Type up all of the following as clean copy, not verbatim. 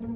Good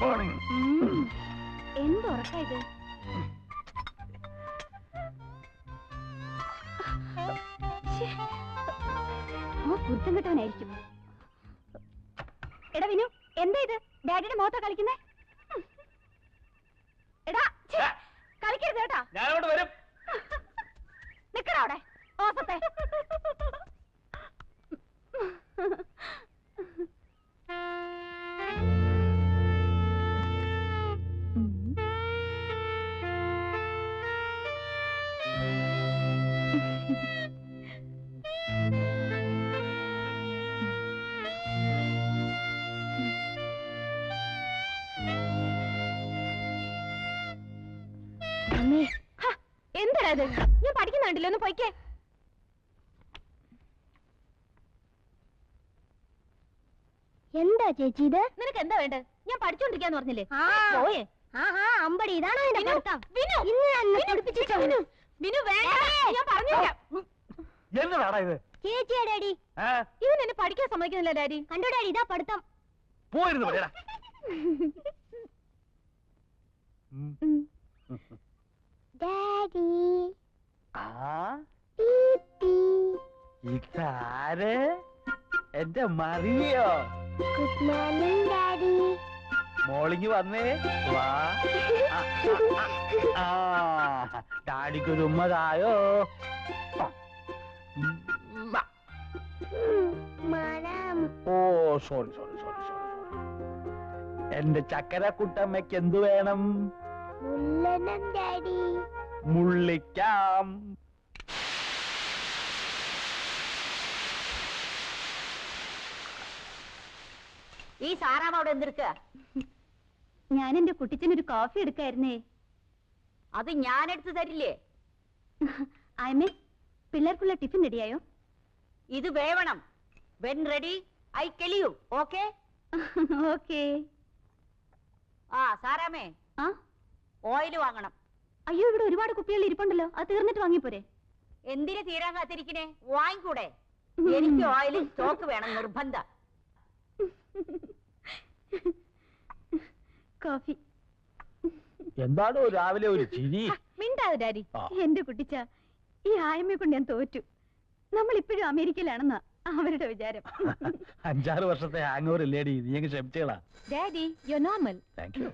morning. എന്തുറക്ക ഇത്? കുരുത്തം കിട്ടവനായിരിക്കും. എടാ വിനു, എന്താ ഇത്? ഡാഡിയുടെ മുഖത്താ കളിക്കുന്നേ? എടാ കളിക്കരുത് കേട്ടാ. ഞാനോട് വരും. നിക്കടാ അവിടെ ഓസത്തെ. എന്താ ഇത്? ഞാൻ പഠിക്കുന്നുണ്ടല്ലോ, ഒന്ന് പോയിക്കേ. എന്താ ചേച്ചി ഇത്? നിനക്ക് എന്താ വേണ്ടത്? ഞാൻ പഠിച്ചോണ്ടിരിക്കാന്ന് പറഞ്ഞില്ലേ? പോയേ. അമ്പടി, ഇതാണോ എന്റെ പഠിത്തം? വിനു വേണ്ട, ഞാൻ പറഞ്ഞില്ല. എന്നതാടാ ഇത്? ചേച്ചിയാ ഡാഡി. ഇവൻ എന്നെ പഠിക്കാൻ സമ്മതിക്കുന്നില്ല ഡാഡി. കണ്ടോ ഡാഡി, ഇതാ പഠിത്തം. പോയിരുന്നു പറയടാ. ഡാഡി. ഇതാര്? എന്റെ മറിയോ? Good morning daddy. മോളിങ് വന്നേ വാ. ഡാഡിക്കൊരു ഉമ്മതായോ? ഓ സോറി സോറി സോറി സോറി. എന്റെ ചക്കര കുട്ടമ്മയ്ക്ക് എന്തു വേണം? ഡാഡി. മുള്ളിക്കാം. ഈ സാറാവ് അവിടെ എന്തെടുക്ക? ഞാൻ എന്റെ കുട്ടിച്ചനൊരു കോഫി എടുക്കായിരുന്നേ. അത് ഞാൻ എടുത്തു തരില്ലേ? ആയമേ, പിള്ളേർക്കുള്ള ടിഫിൻ റെഡിയായോ? ഇത് വേവണം. When ready I tell you. Okay okay. ആ സാറാമേ, ഓയിൽ വാങ്ങണം. അയ്യോ, ഇവിടെ ഒരുപാട് കുപ്പികൾ ഇരിപ്പുണ്ടല്ലോ, അത് തീർന്നിട്ട് വാങ്ങിപ്പോരെ? എന്തിനു തീരാൻ കാത്തിരിക്കണേ? വാങ്ങിക്കൂടെ? എനിക്ക് ഓയിൽ സ്റ്റോക്ക് വേണം, നിർബന്ധം. കോഫി. എന്താണോ രാവിലെ ഒരു ചിരി? മിണ്ടാതെ ഡാഡി. എന്റെ കുട്ടിച്ച, ഈ ആയമ്മയെ കൊണ്ട് ഞാൻ തോറ്റു. നമ്മൾ ഇപ്പോഴും അമേരിക്കയിലാണെന്നാ അവരുടെ വിചാരം. 5-6 വർഷത്തെ ഹാങ് ഓവർ ഇല്ലേടി, നീ അങ്ങ് ക്ഷമിച്ചേളാ. Daddy, you normal. Thank you.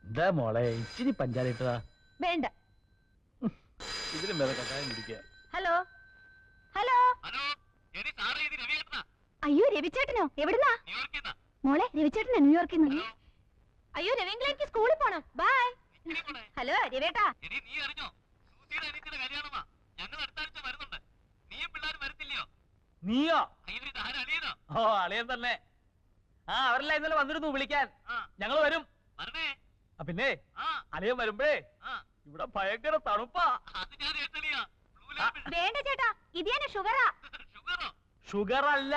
എന്താ മോളെ ഇച്ചിരി പഞ്ചാര ഇട്ടതാ? വേണ്ട. ഇതിലും വേറെ കഷായം കുടിക്കുക. Hello hello. അയ്യോ, രവിചേട്ടനോ? എവിടുന്നാ? മോളെ, രവിചേട്ടനാ ന്യൂയോർക്കിൽ നിന്ന്. അയ്യോ രവീന്ദ്രൻ, എനിക്ക് സ്കൂളിൽ പോണം. ബൈ. ഹലോ രവേട്ടാ. നീയോ? ഓ അളിയൻ തന്നെ. അവരെല്ലാം ഇന്നലെ വന്നിരുന്നു വിളിക്കാൻ. ഞങ്ങൾ വരും. പിന്നെ അളിയൻ വരുമ്പഴേ ഇവിടെ ഭയങ്കര തണുപ്പാ. വേണ്ട ചേട്ടാ, ഇത് ഞാൻ ഷുഗറാ. ഷുഗർ അല്ല,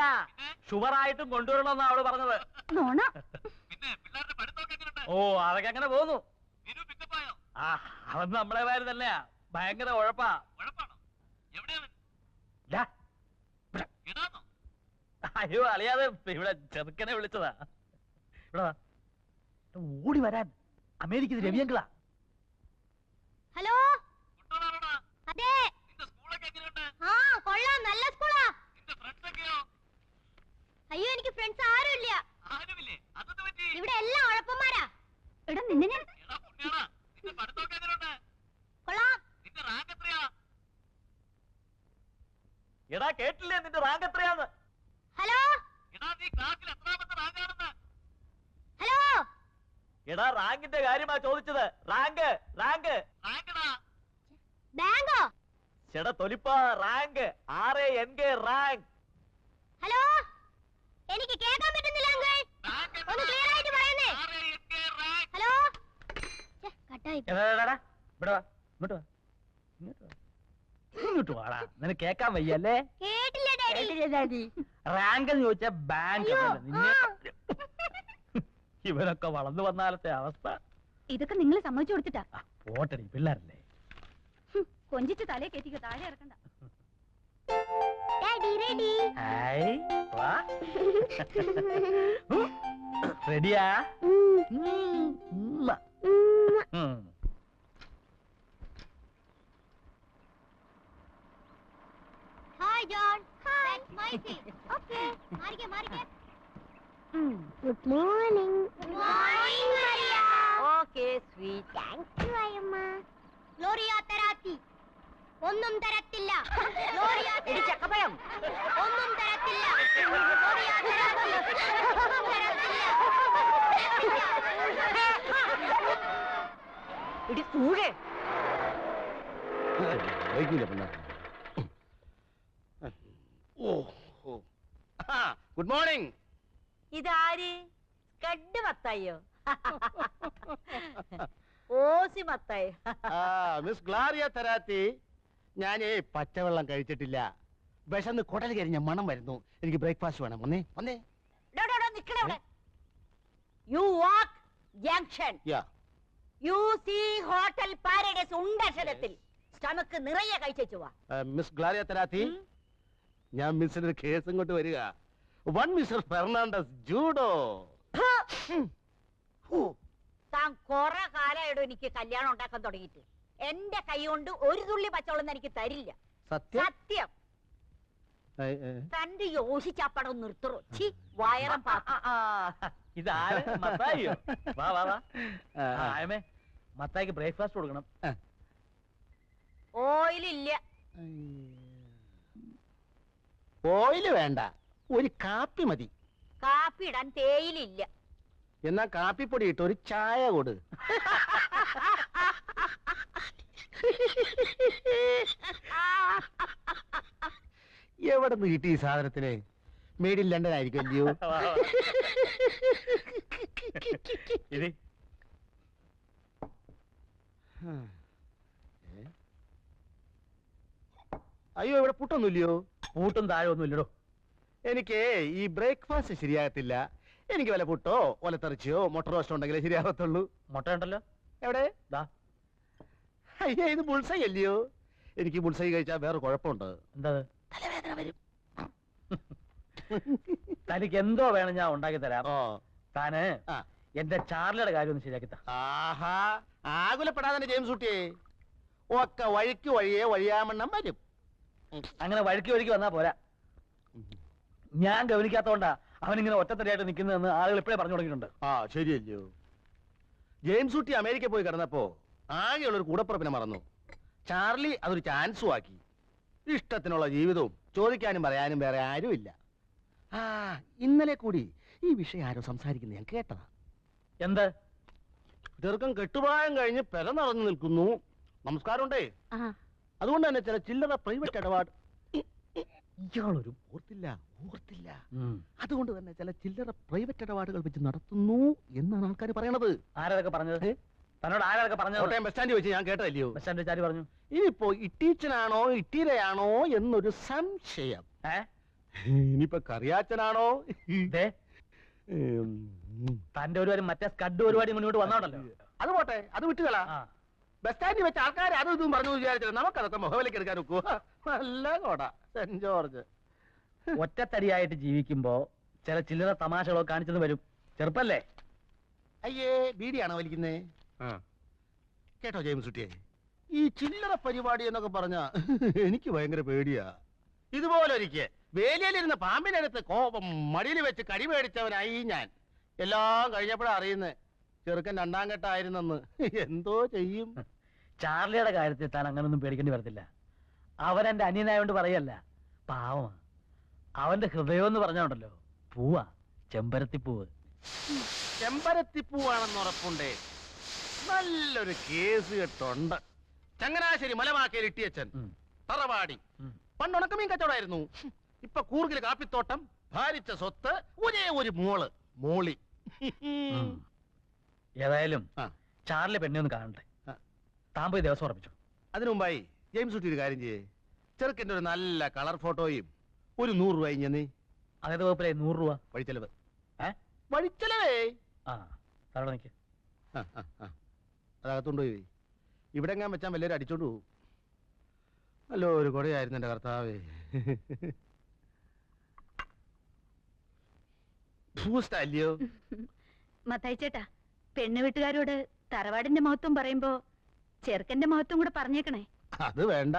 ഷുഗർ ആയിട്ടും കൊണ്ടുവരണമെന്നാ അവള് പറഞ്ഞത്. നോണ. ഓ അതൊക്കെ അങ്ങനെ പോന്നു. അവൻ നമ്മളെ പേര് തന്നെയാ. ഭയങ്കര ഉഴപ്പാ. അയ്യോ അളിയാതെ ഇവിടെ ചെറുക്കനെ വിളിച്ചതാ. ഇവിടെ ഓടി വരാൻ. അമേരിക്കയിൽ രവിയങ്കളാ. ഹലോ. അതെ. ആ കൊള്ളാം, നല്ല സ്കൂളാ. അയ്യോ, എനിക്ക് ഫ്രണ്ട്സ് ആരുമില്ല. ഇവിടെ എല്ലാം ഉഴപ്പന്മാരാ. എടാ നിന്നെ ഞാൻ കൊള്ളാം. എടാ കേട്ടില്ലേ നിന്റെ റാങ്ക് എത്രയാന്ന്? Hello hello. എടാ റാങ്കിന്റെ കാര്യമാ ചോദിച്ചത്. റാങ്ക് റാങ്ക് ബാങ്കോ? ചേടാ തൊലിപ്പാ, റാങ്ക് RANK റാങ്ക്. ഹലോ, എനിക്ക് കേൾക്കാൻ പറ്റുന്നില്ല അങ്കിൾ. ഒന്ന് ക്ലിയർ ആയിട്ട് പറയുന്നേ. ഹലോ. കട്ടായി. ഇവിടെ വാ, ഇങ്ങോട്ട് വാ. ഇങ്ങോട്ട് വാടാ, നിനക്ക് കേക്കാൻ വയ്യല്ലേ? കേട്ടില്ല ഡാഡി. റാങ്ക് എന്ന് ചോദിച്ചാ ബാങ്ക്. ഇവനൊക്കെ വളർന്നു വന്നാലത്തെ അവസ്ഥ. ഇതൊക്കെ നിങ്ങൾ സമ്മതിച്ചു കൊടുത്തിട്ടാ. പോട്ടടി, പിള്ളേരല്ലേ. കൊഞ്ചിച്ച് തലേ കയറ്റിക്കോ, താഴെ ഇറക്കണ്ട. ഹായ്, വാ. റെഡിയാ? Hi, John. Hi. That's my seat. Okay. Marike. Good morning. Good morning, Maria. Okay, sweet. Thank you, Ayamma. Gloria Terati. ഒന്നും തരത്തില്ല. Gloria Terati. ചക്കപ്പഴം. ഒന്നും തരത്തില്ല. Gloria Terati. ഒന്നും തരത്തില്ല. ഇടി കൂടെ. Good morning. ഇതാര്? കഡ് മത്തായോ? ഓസി മത്തായി. മിസ് ഗ്ലാരിയ തെരാത്തി, ഞാനേ പച്ചവെള്ളം കഴിച്ചിട്ടില്ല. വിശന്ന് കുടൽ കരിഞ്ഞ മണം വരുന്നു. എനിക്ക് ബ്രേക്ക്ഫാസ്റ്റ് വേണം. വന്നേ. You walk junction. You see hotel Paradise ഉണ്ടക്ഷരത്തിൽ സ്റ്റമക്ക് നിറയെ കഴിച്ചു വാ. മിസ് ഗ്ലാരിയ തെരാത്തി, ഞാൻ മിസ്സിന്റെ കേസ് ഇങ്ങോട്ട് വരിക. വൺ മിസ്റ്റർ ഫെർണാണ്ടസ് ജൂഡോ. താൻ കൊറേ കാലമായിടും എനിക്ക് കല്യാണം ഉണ്ടാക്കാൻ തുടങ്ങിയിട്ട്. എന്റെ കൈ കൊണ്ട് ഒരു തുള്ളി പച്ചവെള്ളം എനിക്ക് തരില്ല. സത്യം. തന്റെ യോശിച്ചാപ്പടം നിർത്തറോ. ചി വയറം ഇതാര്? മത്തായിയോ? വാ വാ വാ. ആയമേ, മത്തായിക്ക് ബ്രേക്ക്ഫാസ്റ്റ് കൊടുക്കണം. ഓയിലില്ല. ഓയില് വേണ്ട, ഒരു കാപ്പി മതി. കാപ്പി ഇടാൻ തേയിലില്ല. എന്നാ കാപ്പിപ്പൊടി ഇട്ട് ഒരു ചായ കൊട്. എവിടെ നിന്ന് കിട്ടി ഈ സാധനത്തിന്? മെയ്ഡ് ഇൻ ലണ്ടൻ ആയിരിക്കും അല്ലയോ? അയ്യോ, ഇവിടെ പുട്ടൊന്നുമില്ലയോ? പൂട്ടും താഴെ ഒന്നും ഇല്ലടോ. എനിക്ക് ഈ ബ്രേക്ക്ഫാസ്റ്റ് ശരിയാകത്തില്ല. എനിക്ക് വല്ല പുട്ടോ ഒലത്തെറിച്ചയോ മുട്ട റോസ്റ്റോ ഉണ്ടെങ്കിലേ ശരിയാകത്തുള്ളൂ. മുട്ട ഉണ്ടല്ലോ. എവിടെ? അയ്യോ, ഇത് ബുൾസൈ അല്ലയോ? എനിക്ക് ബുൾസൈ കഴിച്ചാൽ വേറെ കുഴപ്പമുണ്ട്. എന്താ? തലവേദന വരും. തനിക്ക് എന്തോ വേണം, ഞാൻ ഉണ്ടാക്കി തരാം. താന് എന്റെ ചാർലിയുടെ കാര്യം ഒന്ന് ശരിയാക്കി താ. ആഹാ, ആകുലപ്പെടാതെ ജെയിംസ് കുട്ടിയെ. ഒക്കെ വഴിക്ക് വഴിയെ വഴിയാമണ്ണം വരും. അങ്ങനെ വഴിക്ക് വന്നാ പോരാ. ഞാൻ ഗവനിക്കാത്തോണ്ടാ അവനിങ്ങനെ ഒറ്റത്തടിയായിട്ട് നിൽക്കുന്നതെന്ന് ആളുകൾ ഇപ്പോഴേ പറഞ്ഞു തുടങ്ങിയിട്ടുണ്ട്. ശരിയല്ലോ. ജെയിംസ് കുട്ടി അമേരിക്ക പോയി കിടന്നപ്പോ ആകെയുള്ളൊരു കൂടപ്പുറപ്പിനെ മറന്നു. ചാർലി അതൊരു ചാൻസും ആക്കി. ഇഷ്ടത്തിനുള്ള ജീവിതവും ചോദിക്കാനും പറയാനും വേറെ ആരുമില്ല. ഇന്നലെ കൂടി ഈ വിഷയം ആരോ സംസാരിക്കുന്നത് ഞാൻ കേട്ടതാ. എന്ത്? ചെറുക്കം കെട്ടുപ്രായം കഴിഞ്ഞ് പെര നടന്നു നിൽക്കുന്നു. നമസ്കാരമുണ്ടേ. അതുകൊണ്ട് തന്നെ ചില ചില്ലറ പ്രൈവറ്റ് ഇടപാട്. ഇയാളൊരു ഓർത്തില്ല. അതുകൊണ്ട് തന്നെ ചില ചില്ലറ പ്രൈവറ്റ് ഇടപാടുകൾ വെച്ച് നടത്തുന്നു എന്നാണ് ആൾക്കാർ പറയണത്. ആരൊക്കെ പറഞ്ഞത്? തന്നോട് ആരൊക്കെ പറഞ്ഞു? കോട്ടയം ബസ് സ്റ്റാൻഡിൽ വെച്ച് ഞാൻ കേട്ടല്ലയോ? ബസ് സ്റ്റാൻഡിൽ വെച്ച് ആര് പറഞ്ഞു? ഇനിയിപ്പോ ഇട്ടീച്ചനാണോ ഇട്ടീരയാണോ എന്നൊരു സംശയം. ഇനിയിപ്പോ കറിയാച്ചനാണോ? തന്റെ ഒരു മറ്റേ സ്കഡ് പരിപാടി മുന്നോട്ട് വന്നോണ്ടല്ലോ. അത് പോട്ടെ, അത് വിട്ടുകളാ. ബസ് സ്റ്റാൻഡിൽ വെച്ച് ആൾക്കാർ അതും ഇതും പറഞ്ഞു വിചാരിച്ചില്ല. നമുക്കതൊക്കെ മുഖവിലേക്ക് എടുക്കാൻ നോക്കൂ. നല്ല കോട സെന്റ് ജോർജ്. ഒറ്റത്തടിയായിട്ട് ജീവിക്കുമ്പോ ചില ചില്ലറ തമാശകളൊക്കെ കാണിച്ചത് വരും. ചെറുപ്പല്ലേ? അയ്യേ, ബീഡിയാണോ വലിക്കുന്നേ? കേട്ടോ ജെയിംസ് കുട്ടിയെ, ഈ ചില്ലറ പരിപാടി എന്നൊക്കെ പറഞ്ഞ എനിക്ക് ഭയങ്കര പേടിയാ. ഇതുപോലെ ഒരിക്കൽ വേലിയിലിരുന്ന പാമ്പിന്റെ അടുത്ത് കോപം മടിയിൽ വെച്ച് കടി മേടിച്ചവനായി ഞാൻ. എല്ലാം കഴിഞ്ഞപ്പോഴാ അറിയുന്നേ ചെറുക്കൻ രണ്ടാം ഘട്ടമായിരുന്നെന്ന്. എന്തോ ചെയ്യും? ചാർലിയുടെ കാര്യത്തിൽ താൻ അങ്ങനൊന്നും പേടിക്കേണ്ടി വരത്തില്ല. അവൻ എന്റെ അന്യനായോണ്ട് പറയല്ല, പാവമാ. അവന്റെ ഹൃദയം എന്ന് പറഞ്ഞോണ്ടല്ലോ, പൂവാ, ചെമ്പരത്തിപ്പൂവ്. ചെമ്പരത്തിപ്പൂവാണെന്ന് ഉറപ്പുണ്ടേ. നല്ലൊരു കേസ് കെട്ടുണ്ട്. ചങ്ങനാശ്ശേരി മലമാക്കയിൽ ഇട്ടിയച്ചൻ, തറവാടി. പണ്ട് ഉണക്കമീൻ കച്ചവടമായിരുന്നു. ഇപ്പൊ കൂർഗിൽ കാപ്പിത്തോട്ടം, ഭാരിച്ച സ്വത്ത്, ഒരേ ഒരു മോളി. ഏതായാലും ചാർലി പെണ്ണെ ഒന്ന് കാണണ്ടേ? താൻ പോയി ദിവസം ഉറപ്പിച്ചു. അതിനു മുമ്പായി ജെയിംസ് കുട്ടി ഒരു കാര്യം ചെയ്യേ, ചെറുക്കൻ്റെ ഒരു നല്ല കളർ ഫോട്ടോയും ഒരു 100 രൂപ ഇഞ്ഞ അതേത് വകുപ്പിലെ 100 രൂപ വഴിച്ചെലവ്. ഏ? വഴിച്ചെലവേ ആ തറവിടെ നിൽക്ക്. അതകത്തുകൊണ്ടുപോയി ഇവിടെ എങ്ങാൻ വെച്ചാൽ വല്ലവരും അടിച്ചോണ്ട് പോകും. അല്ലോ ഒരു കൊടയായിരുന്നു എന്റെ കർത്താവേ. ഭൂസ്റ്റല്ലയോ മത്തായി ചേട്ടാ, പെണ്ണു വീട്ടുകാരോട് തറവാടിന്റെ മഹത്വം പറയുമ്പോ ചെറുക്കന്റെ മഹത്വം കൂടെ പറഞ്ഞേക്കണേ. അത് വേണ്ട.